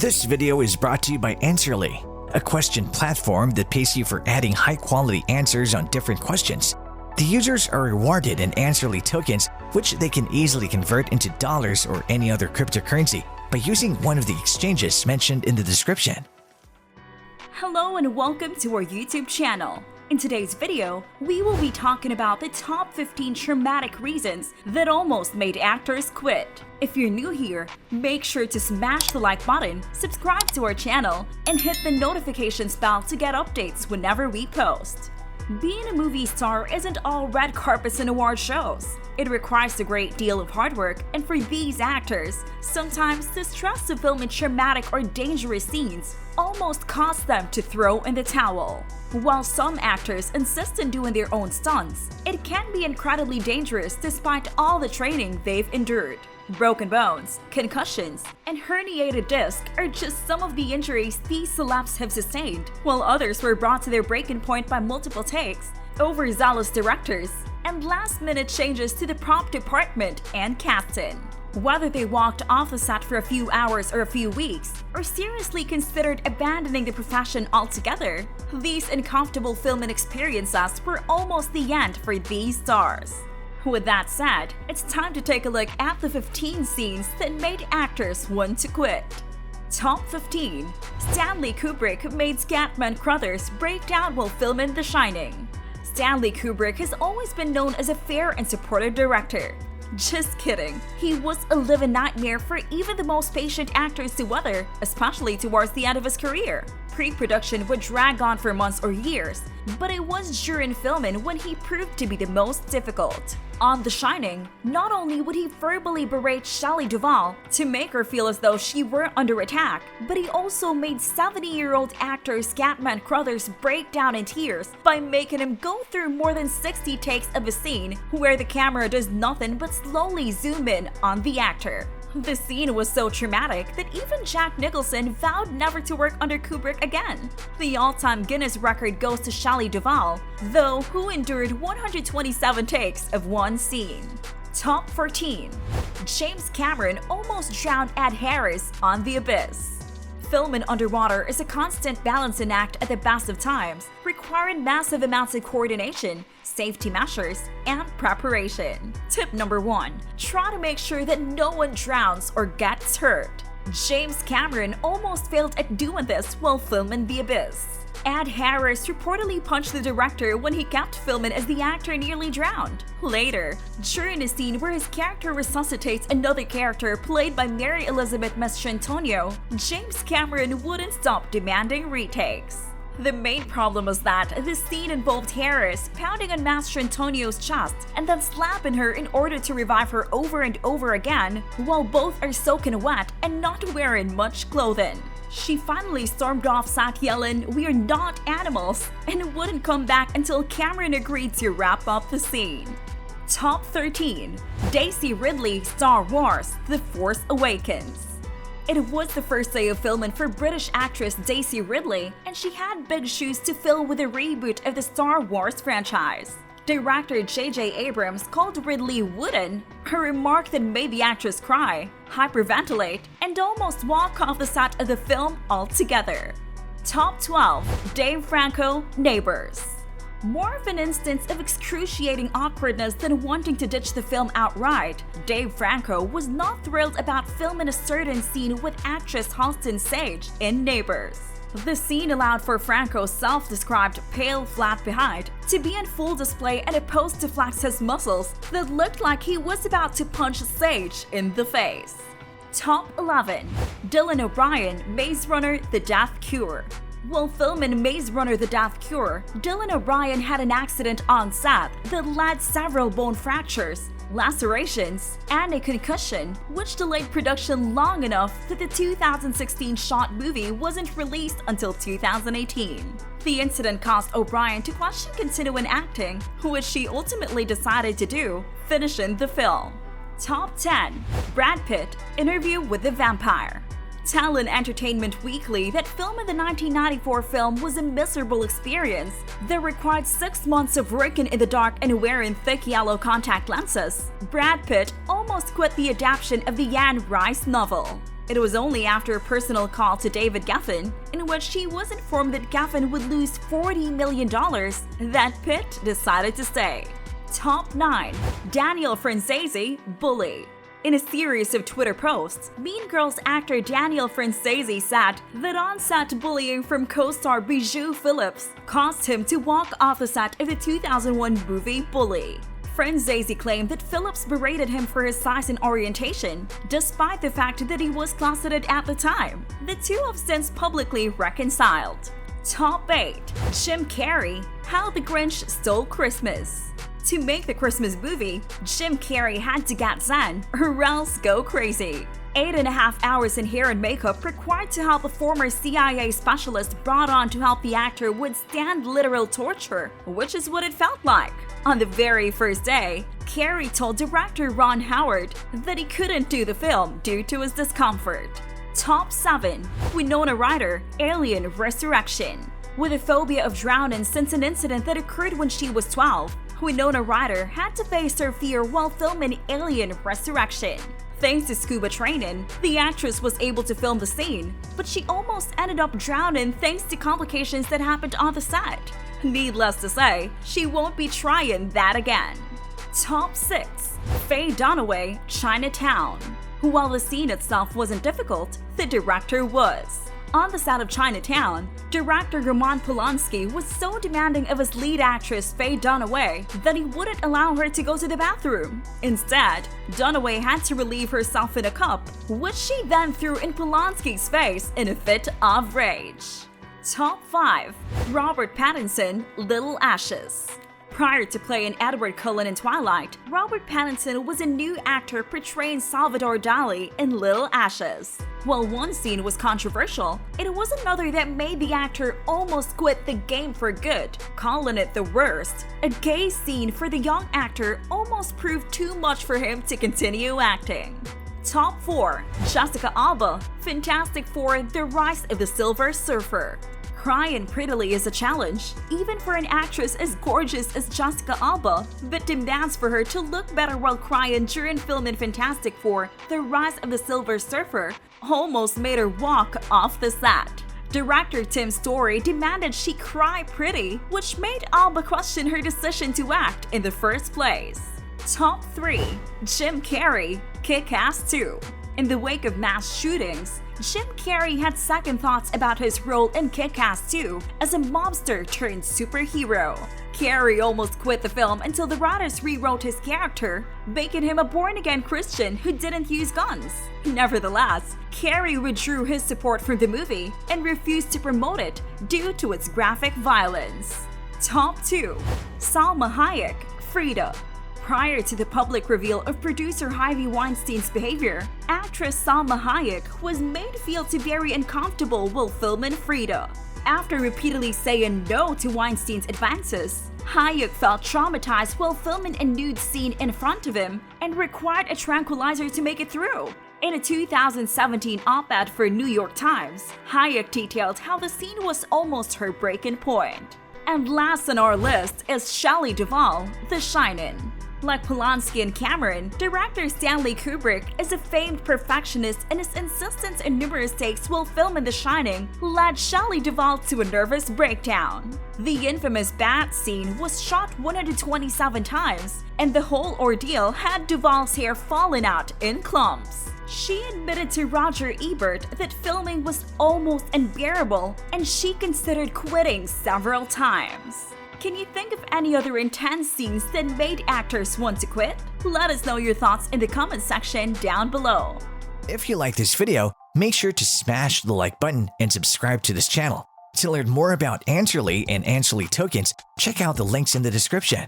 This video is brought to you by Answerly, a question platform that pays you for adding high-quality answers on different questions. The users are rewarded in Answerly tokens, which they can easily convert into dollars or any other cryptocurrency by using one of the exchanges mentioned in the description. Hello and welcome to our YouTube channel. In today's video, we will be talking about the top 15 traumatic reasons that almost made actors quit. If you're new here, make sure to smash the like button, subscribe to our channel, and hit the notifications bell to get updates whenever we post. Being a movie star isn't all red carpets and award shows. It requires a great deal of hard work, and for these actors, sometimes the stress of filming traumatic or dangerous scenes almost caused them to throw in the towel. While some actors insist on doing their own stunts, it can be incredibly dangerous despite all the training they've endured. Broken bones, concussions, and herniated disc are just some of the injuries these celebs have sustained, while others were brought to their breaking point by multiple takes, overzealous directors, and last-minute changes to the prop department and casting. Whether they walked off the set for a few hours or a few weeks, or seriously considered abandoning the profession altogether, these uncomfortable filming experiences were almost the end for these stars. With that said, it's time to take a look at the 15 scenes that made actors want to quit. Top 15. Stanley Kubrick made Scatman Crothers break down while filming The Shining. Stanley Kubrick has always been known as a fair and supportive director. Just kidding, he was a living nightmare for even the most patient actors to weather, especially towards the end of his career. Pre-production would drag on for months or years, but it was during filming when he proved to be the most difficult. On The Shining, not only would he verbally berate Shelley Duvall to make her feel as though she were under attack, but he also made 70-year-old actor Scatman Crothers break down in tears by making him go through more than 60 takes of a scene where the camera does nothing but slowly zoom in on the actor. The scene was so traumatic that even Jack Nicholson vowed never to work under Kubrick again. The all-time Guinness record goes to Shelley Duvall, though, who endured 127 takes of one scene. Top 14. James Cameron almost drowned Ed Harris on The Abyss. Filming underwater is a constant balancing act at the best of times, requiring massive amounts of coordination, safety measures, and preparation. Tip number 1. Try to make sure that no one drowns or gets hurt. James Cameron almost failed at doing this while filming The Abyss. Ed Harris reportedly punched the director when he kept filming as the actor nearly drowned. Later, during a scene where his character resuscitates another character played by Mary Elizabeth Mastrantonio, James Cameron wouldn't stop demanding retakes. The main problem was that the scene involved Harris pounding on Mastrantonio's chest and then slapping her in order to revive her over and over again, while both are soaking wet and not wearing much clothing. She finally stormed off set yelling, "We're not animals," and wouldn't come back until Cameron agreed to wrap up the scene. Top 13. Daisy Ridley, Star Wars: The Force Awakens. It was the first day of filming for British actress Daisy Ridley, and she had big shoes to fill with a reboot of the Star Wars franchise. Director J.J. Abrams called Ridley wooden, a remark that made the actress cry, hyperventilate, and almost walk off the set of the film altogether. Top 12. Dave Franco, Neighbors. More of an instance of excruciating awkwardness than wanting to ditch the film outright, Dave Franco was not thrilled about filming a certain scene with actress Halston Sage in Neighbors. The scene allowed for Franco's self-described pale, flat behind to be in full display and a pose to flex his muscles that looked like he was about to punch Sage in the face. Top 11. Dylan O'Brien, Maze Runner: The Death Cure. While filming Maze Runner: The Death Cure, Dylan O'Brien had an accident on set that led several bone fractures, lacerations, and a concussion, which delayed production long enough that the 2016 shot movie wasn't released until 2018. The incident caused O'Brien to question continuing acting, which she ultimately decided to do, finishing the film. Top 10. Brad Pitt, Interview with the Vampire. Tell Entertainment Weekly that filming the 1994 film was a miserable experience that required 6 months of working in the dark and wearing thick yellow contact lenses. Brad Pitt almost quit the adaptation of the Anne Rice novel. It was only after a personal call to David Geffen, in which he was informed that Geffen would lose $40 million, that Pitt decided to stay. Top 9. Daniel Franzese, Bully. In a series of Twitter posts, Mean Girls actor Daniel Franzese said that on-set bullying from co-star Bijou Phillips caused him to walk off the set of the 2001 movie Bully. Franzese claimed that Phillips berated him for his size and orientation, despite the fact that he was closeted at the time. The two have since publicly reconciled. Top 8. Jim Carrey, How the Grinch Stole Christmas. To make the Christmas movie, Jim Carrey had to get zen or else go crazy. 8.5 hours in hair and makeup required to help a former CIA specialist brought on to help the actor withstand literal torture, which is what it felt like. On the very first day, Carrey told director Ron Howard that he couldn't do the film due to his discomfort. Top 7. Winona Ryder, Alien Resurrection. With a phobia of drowning since an incident that occurred when she was 12, Winona Ryder had to face her fear while filming Alien Resurrection. Thanks to scuba training, the actress was able to film the scene, but she almost ended up drowning thanks to complications that happened on the set. Needless to say, she won't be trying that again. Top 6. Faye Dunaway, Chinatown. While the scene itself wasn't difficult, the director was. On the set of Chinatown, director Roman Polanski was so demanding of his lead actress Faye Dunaway that he wouldn't allow her to go to the bathroom. Instead, Dunaway had to relieve herself in a cup, which she then threw in Polanski's face in a fit of rage. Top 5. Robert Pattinson, Little Ashes. Prior to playing Edward Cullen in Twilight, Robert Pattinson was a new actor portraying Salvador Dali in Little Ashes. While one scene was controversial, it was another that made the actor almost quit the game for good, calling it the worst. A gay scene for the young actor almost proved too much for him to continue acting. Top 4. Jessica Alba, Fantastic Four: The Rise of the Silver Surfer. Crying prettily is a challenge, even for an actress as gorgeous as Jessica Alba, but demands for her to look better while crying during filming Fantastic Four: The Rise of the Silver Surfer almost made her walk off the set. Director Tim Story demanded she cry pretty, which made Alba question her decision to act in the first place. Top 3. Jim Carrey, Kick-Ass 2. In the wake of mass shootings, Jim Carrey had second thoughts about his role in Kick-Ass 2 as a mobster turned superhero. Carrey almost quit the film until the writers rewrote his character, making him a born-again Christian who didn't use guns. Nevertheless, Carrey withdrew his support from the movie and refused to promote it due to its graphic violence. Top 2. Salma Hayek, Frida. Prior to the public reveal of producer Harvey Weinstein's behavior, actress Salma Hayek was made feel to very uncomfortable while filming Frida. After repeatedly saying no to Weinstein's advances, Hayek felt traumatized while filming a nude scene in front of him and required a tranquilizer to make it through. In a 2017 op-ed for New York Times, Hayek detailed how the scene was almost her breaking point. And last on our list is Shelley Duvall, The Shining. Like Polanski and Cameron, director Stanley Kubrick is a famed perfectionist, and his insistence on numerous takes while filming The Shining led Shelley Duvall to a nervous breakdown. The infamous bat scene was shot 127 times, and the whole ordeal had Duvall's hair falling out in clumps. She admitted to Roger Ebert that filming was almost unbearable, and she considered quitting several times. Can you think of any other intense scenes that made actors want to quit? Let us know your thoughts in the comment section down below. If you like this video, make sure to smash the like button and subscribe to this channel. To learn more about Answerly and Answerly tokens, check out the links in the description.